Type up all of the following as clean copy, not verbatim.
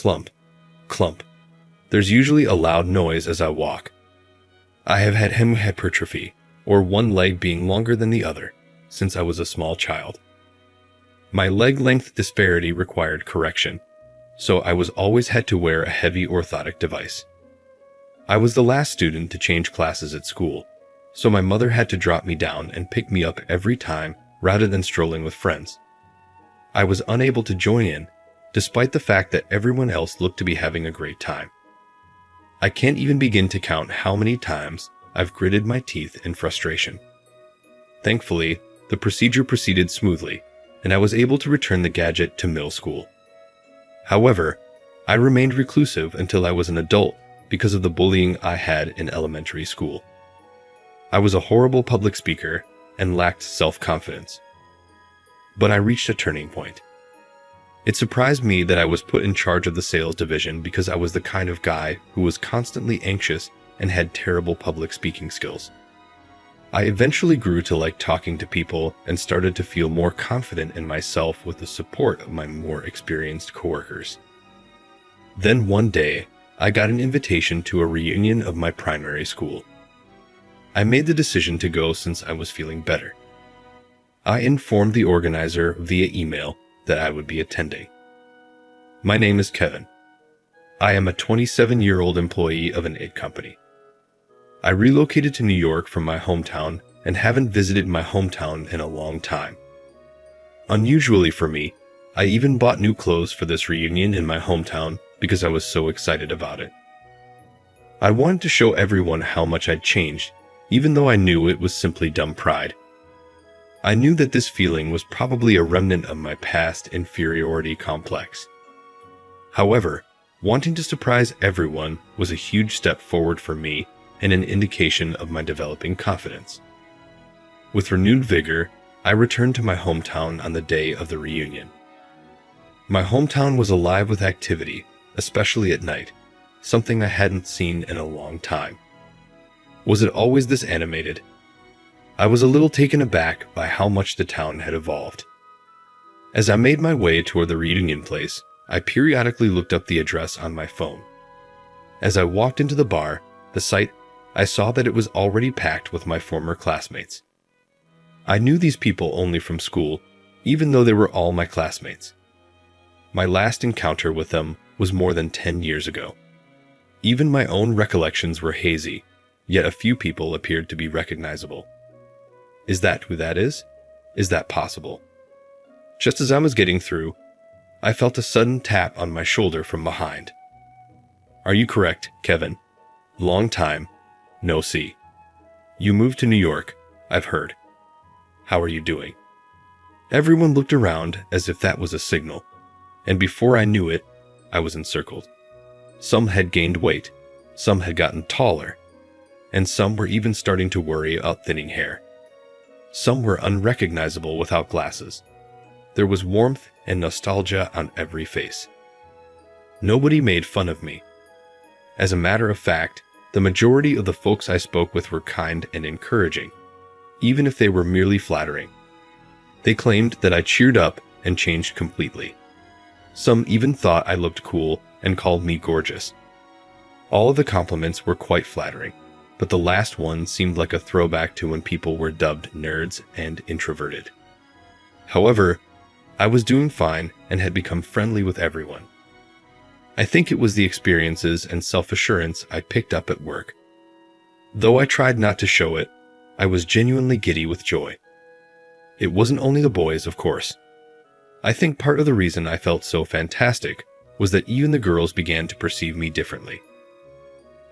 Clump, clump. There's usually a loud noise as I walk. I have had hypertrophy, or one leg being longer than the other, since I was a small child. My leg length disparity required correction, so I was always had to wear a heavy orthotic device. I was the last student to change classes at school, so my mother had to drop me down and pick me up every time rather than strolling with friends. I was unable to join in, despite the fact that everyone else looked to be having a great time. I can't even begin to count how many times I've gritted my teeth in frustration. Thankfully, the procedure proceeded smoothly, and I was able to return the gadget to middle school. However, I remained reclusive until I was an adult because of the bullying I had in elementary school. I was a horrible public speaker and lacked self-confidence. But I reached a turning point. It surprised me that I was put in charge of the sales division because I was the kind of guy who was constantly anxious and had terrible public speaking skills. I eventually grew to like talking to people and started to feel more confident in myself with the support of my more experienced coworkers. Then one day, I got an invitation to a reunion of my primary school. I made the decision to go since I was feeling better. I informed the organizer via email that I would be attending. My name is Kevin. I am a 27-year-old employee of an IT company. I relocated to New York from my hometown and haven't visited my hometown in a long time. Unusually for me, I even bought new clothes for this reunion in my hometown because I was so excited about it. I wanted to show everyone how much I'd changed, even though I knew it was simply dumb pride. I knew that this feeling was probably a remnant of my past inferiority complex. However, wanting to surprise everyone was a huge step forward for me and an indication of my developing confidence. With renewed vigor, I returned to my hometown on the day of the reunion. My hometown was alive with activity, especially at night, something I hadn't seen in a long time. Was it always this animated? I was a little taken aback by how much the town had evolved. As I made my way toward the reunion place, I periodically looked up the address on my phone. As I walked into the bar, the site, I saw that it was already packed with my former classmates. I knew these people only from school, even though they were all my classmates. My last encounter with them was more than 10 years ago. Even my own recollections were hazy, yet a few people appeared to be recognizable. Is that who that is? Is that possible? Just as I was getting through, I felt a sudden tap on my shoulder from behind. Are you correct, Kevin? Long time. No see. You moved to New York, I've heard. How are you doing? Everyone looked around as if that was a signal, and before I knew it, I was encircled. Some had gained weight, some had gotten taller, and some were even starting to worry about thinning hair. Some were unrecognizable without glasses. There was warmth and nostalgia on every face. Nobody made fun of me. As a matter of fact, the majority of the folks I spoke with were kind and encouraging, even if they were merely flattering. They claimed that I cheered up and changed completely. Some even thought I looked cool and called me gorgeous. All of the compliments were quite flattering, but the last one seemed like a throwback to when people were dubbed nerds and introverted. However, I was doing fine and had become friendly with everyone. I think it was the experiences and self-assurance I picked up at work. Though I tried not to show it, I was genuinely giddy with joy. It wasn't only the boys, of course. I think part of the reason I felt so fantastic was that even the girls began to perceive me differently.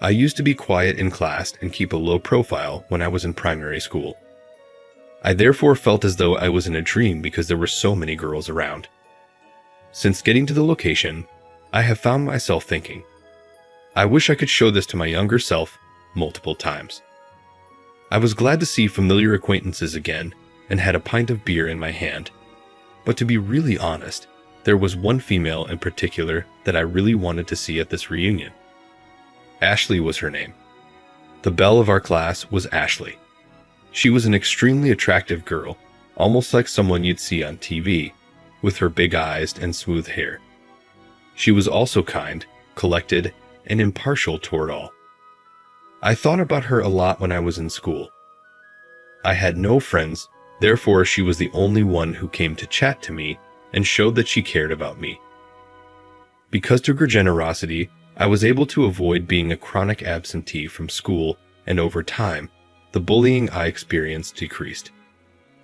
I used to be quiet in class and keep a low profile when I was in primary school. I therefore felt as though I was in a dream because there were so many girls around. Since getting to the location, I have found myself thinking, I wish I could show this to my younger self multiple times. I was glad to see familiar acquaintances again and had a pint of beer in my hand. But to be really honest, there was one female in particular that I really wanted to see at this reunion. Ashley was her name. The belle of our class was Ashley. She was an extremely attractive girl, almost like someone you'd see on TV, with her big eyes and smooth hair. She was also kind, collected, and impartial toward all. I thought about her a lot when I was in school. I had no friends, therefore she was the only one who came to chat to me and showed that she cared about me. Because of her generosity, I was able to avoid being a chronic absentee from school, and over time, the bullying I experienced decreased.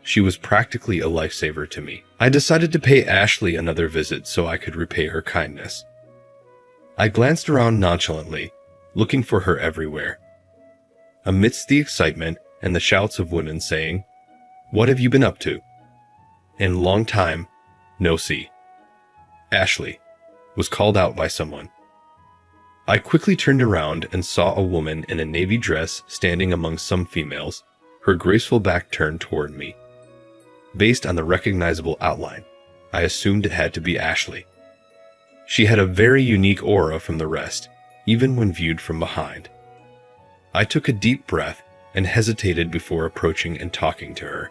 She was practically a lifesaver to me. I decided to pay Ashley another visit so I could repay her kindness. I glanced around nonchalantly, looking for her everywhere. Amidst the excitement and the shouts of women saying, "What have you been up to?" In long time, no see. Ashley was called out by someone. I quickly turned around and saw a woman in a navy dress standing among some females, her graceful back turned toward me. Based on the recognizable outline, I assumed it had to be Ashley. She had a very unique aura from the rest, even when viewed from behind. I took a deep breath and hesitated before approaching and talking to her.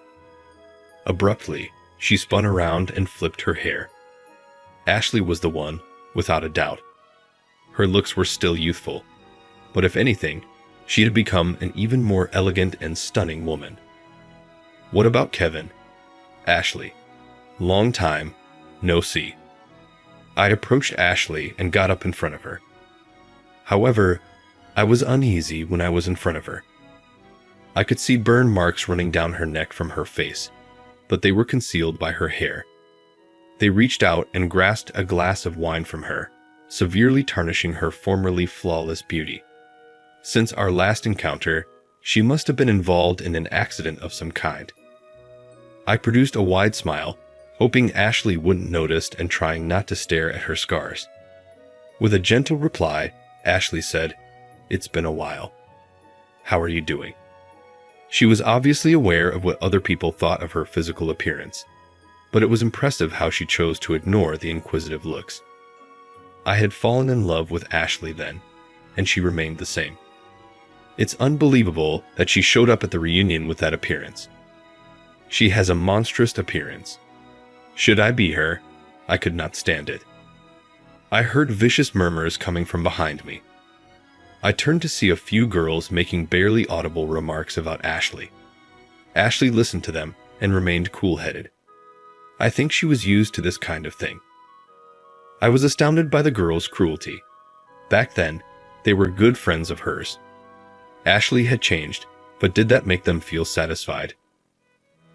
Abruptly, she spun around and flipped her hair. Ashley was the one, without a doubt. Her looks were still youthful, but if anything, she had become an even more elegant and stunning woman. What about Kevin? Ashley. Long time, no see. I approached Ashley and got up in front of her. However, I was uneasy when I was in front of her. I could see burn marks running down her neck from her face, but they were concealed by her hair. They reached out and grasped a glass of wine from her, severely tarnishing her formerly flawless beauty. Since our last encounter, she must have been involved in an accident of some kind. I produced a wide smile, hoping Ashley wouldn't notice and trying not to stare at her scars. With a gentle reply, Ashley said, "It's been a while. How are you doing?" She was obviously aware of what other people thought of her physical appearance, but it was impressive how she chose to ignore the inquisitive looks. I had fallen in love with Ashley then, and she remained the same. It's unbelievable that she showed up at the reunion with that appearance. She has a monstrous appearance. Should I be her, I could not stand it. I heard vicious murmurs coming from behind me. I turned to see a few girls making barely audible remarks about Ashley. Ashley listened to them and remained cool-headed. I think she was used to this kind of thing. I was astounded by the girls' cruelty. Back then, they were good friends of hers. Ashley had changed, but did that make them feel satisfied?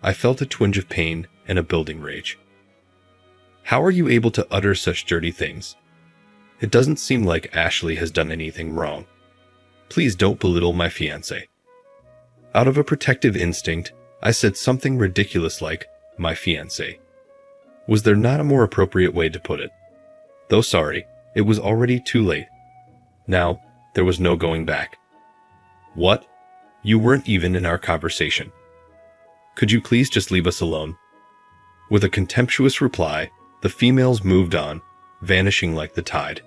I felt a twinge of pain and a building rage. How are you able to utter such dirty things? It doesn't seem like Ashley has done anything wrong. Please don't belittle my fiancé. Out of a protective instinct, I said something ridiculous like, "my fiancé." Was there not a more appropriate way to put it? Though sorry, it was already too late. Now, there was no going back. What? You weren't even in our conversation. Could you please just leave us alone? With a contemptuous reply, the females moved on, vanishing like the tide.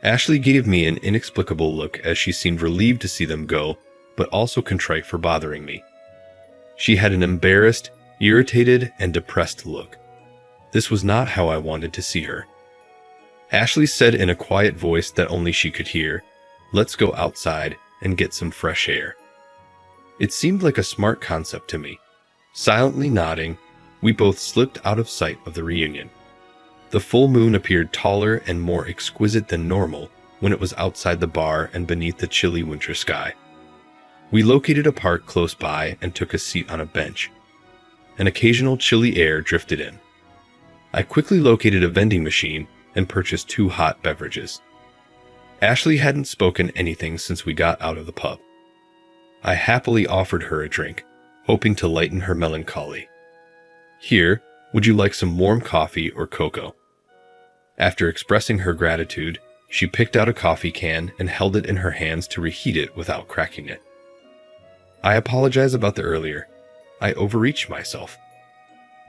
Ashley gave me an inexplicable look as she seemed relieved to see them go, but also contrite for bothering me. She had an embarrassed, irritated, and depressed look. This was not how I wanted to see her. Ashley said in a quiet voice that only she could hear, "Let's go outside and get some fresh air." It seemed like a smart concept to me. Silently nodding, we both slipped out of sight of the reunion. The full moon appeared taller and more exquisite than normal when it was outside the bar and beneath the chilly winter sky. We located a park close by and took a seat on a bench. An occasional chilly air drifted in. I quickly located a vending machine and purchased 2 hot beverages. Ashley hadn't spoken anything since we got out of the pub. I happily offered her a drink, hoping to lighten her melancholy. "Here, would you like some warm coffee or cocoa?" After expressing her gratitude, she picked out a coffee can and held it in her hands to reheat it without cracking it. I apologize about the earlier. I overreached myself.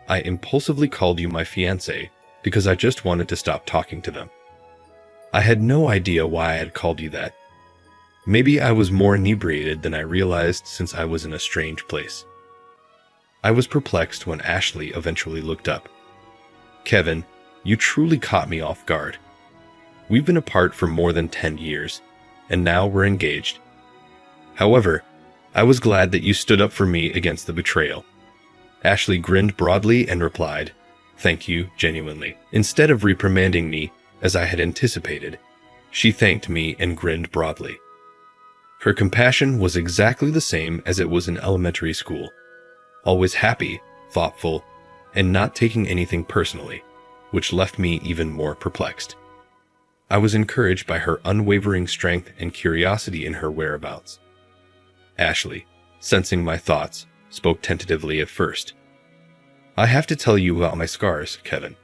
I impulsively called you my fiancé because I just wanted to stop talking to them. I had no idea why I had called you that. Maybe I was more inebriated than I realized since I was in a strange place. I was perplexed when Ashley eventually looked up. "Kevin, you truly caught me off guard. We've been apart for more than 10 years, and now we're engaged. However, I was glad that you stood up for me against the betrayal." Ashley grinned broadly and replied, "Thank you, genuinely." Instead of reprimanding me, as I had anticipated, she thanked me and grinned broadly. Her compassion was exactly the same as it was in elementary school. Always happy, thoughtful, and not taking anything personally, which left me even more perplexed. I was encouraged by her unwavering strength and curiosity in her whereabouts. Ashley, sensing my thoughts, spoke tentatively at first. "I have to tell you about my scars, Kevin.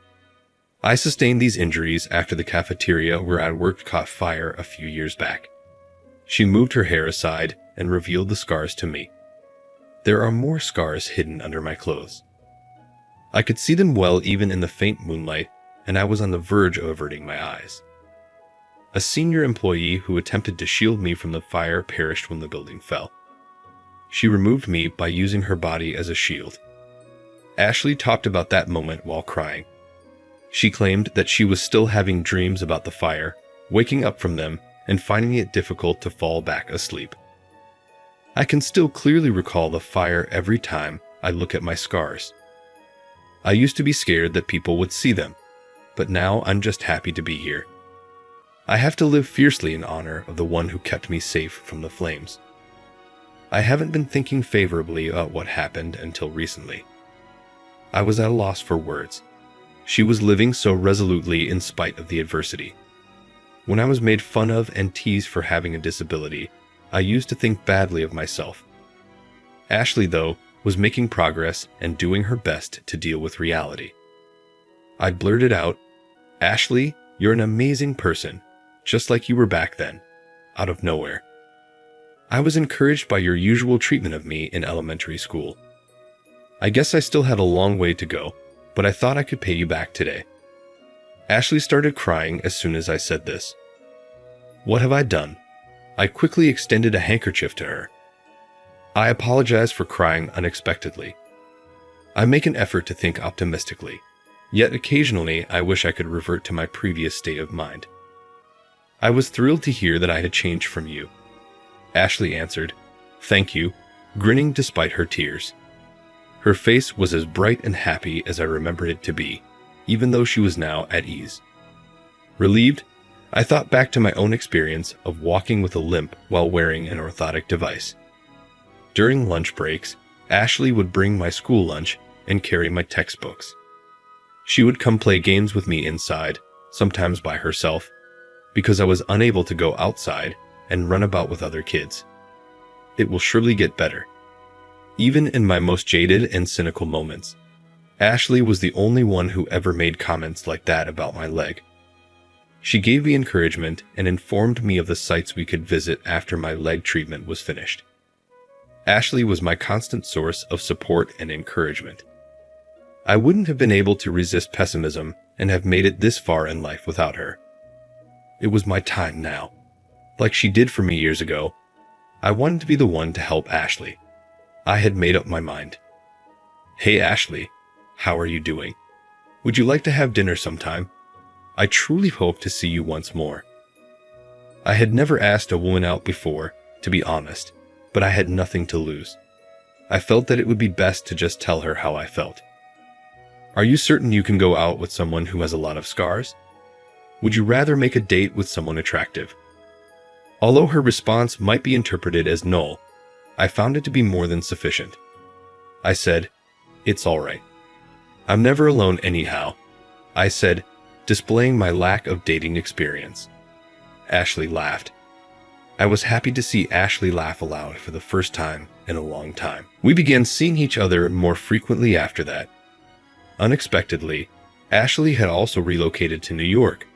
I sustained these injuries after the cafeteria where I worked caught fire a few years back." She moved her hair aside and revealed the scars to me. There are more scars hidden under my clothes. I could see them well even in the faint moonlight, and I was on the verge of averting my eyes. A senior employee who attempted to shield me from the fire perished when the building fell. She removed me by using her body as a shield. Ashley talked about that moment while crying. She claimed that she was still having dreams about the fire, waking up from them, and finding it difficult to fall back asleep. I can still clearly recall the fire every time I look at my scars. I used to be scared that people would see them, but now I'm just happy to be here. I have to live fiercely in honor of the one who kept me safe from the flames. I haven't been thinking favorably about what happened until recently. I was at a loss for words. She was living so resolutely in spite of the adversity. When I was made fun of and teased for having a disability, I used to think badly of myself. Ashley, though, was making progress and doing her best to deal with reality. I blurted out, "Ashley, you're an amazing person, just like you were back then," out of nowhere. I was encouraged by your usual treatment of me in elementary school. I guess I still had a long way to go, but I thought I could pay you back today. Ashley started crying as soon as I said this. What have I done? I quickly extended a handkerchief to her. I apologize for crying unexpectedly. I make an effort to think optimistically, yet occasionally I wish I could revert to my previous state of mind. I was thrilled to hear that I had changed from you. Ashley answered, "Thank you," grinning despite her tears. Her face was as bright and happy as I remembered it to be, even though she was now at ease. Relieved, I thought back to my own experience of walking with a limp while wearing an orthotic device. During lunch breaks, Ashley would bring my school lunch and carry my textbooks. She would come play games with me inside, sometimes by herself, because I was unable to go outside and run about with other kids. It will surely get better. Even in my most jaded and cynical moments, Ashley was the only one who ever made comments like that about my leg. She gave me encouragement and informed me of the sites we could visit after my leg treatment was finished. Ashley was my constant source of support and encouragement. I wouldn't have been able to resist pessimism and have made it this far in life without her. It was my time now. Like she did for me years ago, I wanted to be the one to help Ashley. I had made up my mind. "Hey Ashley, how are you doing? Would you like to have dinner sometime? I truly hope to see you once more." I had never asked a woman out before, to be honest, but I had nothing to lose. I felt that it would be best to just tell her how I felt. "Are you certain you can go out with someone who has a lot of scars? Would you rather make a date with someone attractive?" Although her response might be interpreted as no, I found it to be more than sufficient. I said, "It's all right. I'm never alone anyhow," I said, displaying my lack of dating experience. Ashley laughed. I was happy to see Ashley laugh aloud for the first time in a long time. We began seeing each other more frequently after that. Unexpectedly, Ashley had also relocated to New York,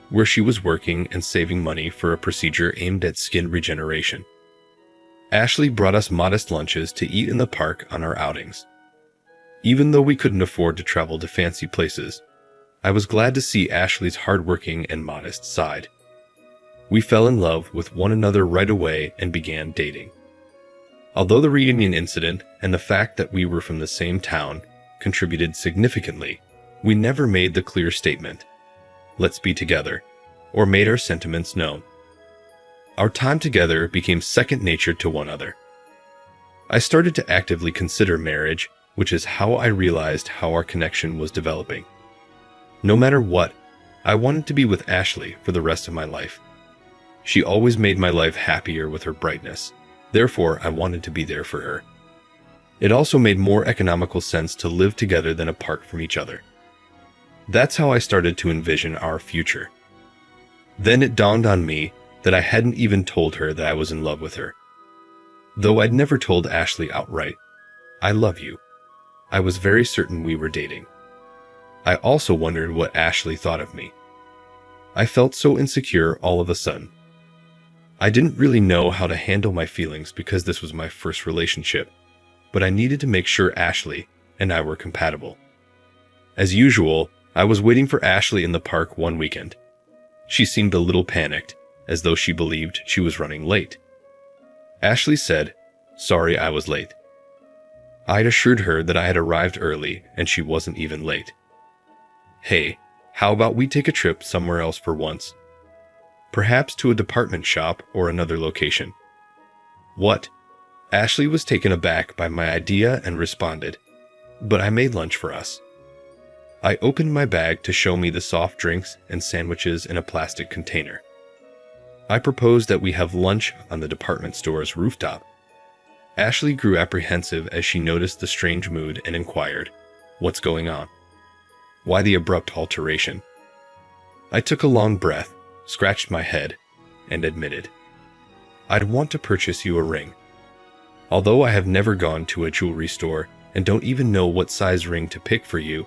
where she was working and saving money for a procedure aimed at skin regeneration. Ashley brought us modest lunches to eat in the park on our outings. Even though we couldn't afford to travel to fancy places, I was glad to see Ashley's hardworking and modest side. We fell in love with one another right away and began dating. Although the reunion incident and the fact that we were from the same town contributed significantly, we never made the clear statement, "Let's be together," or made our sentiments known. Our time together became second nature to one another. I started to actively consider marriage, which is how I realized how our connection was developing. No matter what, I wanted to be with Ashley for the rest of my life. She always made my life happier with her brightness. Therefore, I wanted to be there for her. It also made more economical sense to live together than apart from each other. That's how I started to envision our future. Then it dawned on me that I hadn't even told her that I was in love with her. Though I'd never told Ashley outright, "I love you," I was very certain we were dating. I also wondered what Ashley thought of me. I felt so insecure all of a sudden. I didn't really know how to handle my feelings because this was my first relationship, but I needed to make sure Ashley and I were compatible. As usual, I was waiting for Ashley in the park one weekend. She seemed a little panicked, as though she believed she was running late. Ashley said, "Sorry I was late." I'd assured her that I had arrived early and she wasn't even late. "Hey, how about we take a trip somewhere else for once? Perhaps to a department shop or another location." "What?" Ashley was taken aback by my idea and responded, "But I made lunch for us." I opened my bag to show me the soft drinks and sandwiches in a plastic container. I proposed that we have lunch on the department store's rooftop. Ashley grew apprehensive as she noticed the strange mood and inquired, "What's going on? Why the abrupt alteration?" I took a long breath, scratched my head, and admitted, "I'd want to purchase you a ring. Although I have never gone to a jewelry store and don't even know what size ring to pick for you,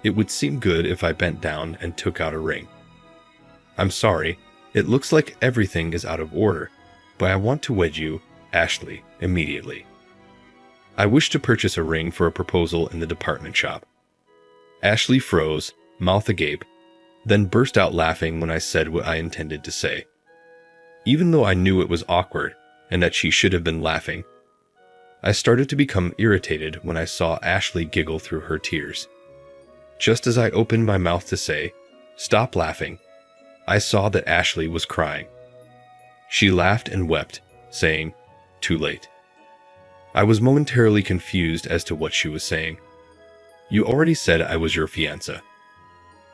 it would seem good if I bent down and took out a ring. I'm sorry, it looks like everything is out of order, but I want to wed you, Ashley, immediately." I wish to purchase a ring for a proposal in the department shop. Ashley froze, mouth agape, then burst out laughing when I said what I intended to say. Even though I knew it was awkward and that she should have been laughing, I started to become irritated when I saw Ashley giggle through her tears. Just as I opened my mouth to say, "Stop laughing," I saw that Ashley was crying. She laughed and wept, saying, "Too late." I was momentarily confused as to what she was saying. "You already said I was your fiancé."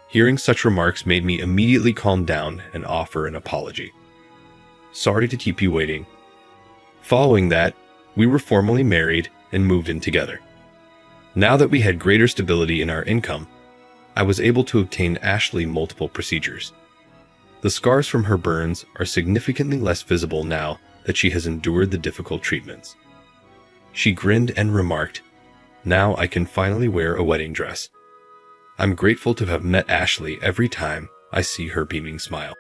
Hearing such remarks made me immediately calm down and offer an apology. "Sorry to keep you waiting." Following that, we were formally married and moved in together. Now that we had greater stability in our income, I was able to obtain Ashley multiple procedures. The scars from her burns are significantly less visible now that she has endured the difficult treatments. She grinned and remarked, "Now I can finally wear a wedding dress." I'm grateful to have met Ashley every time I see her beaming smile.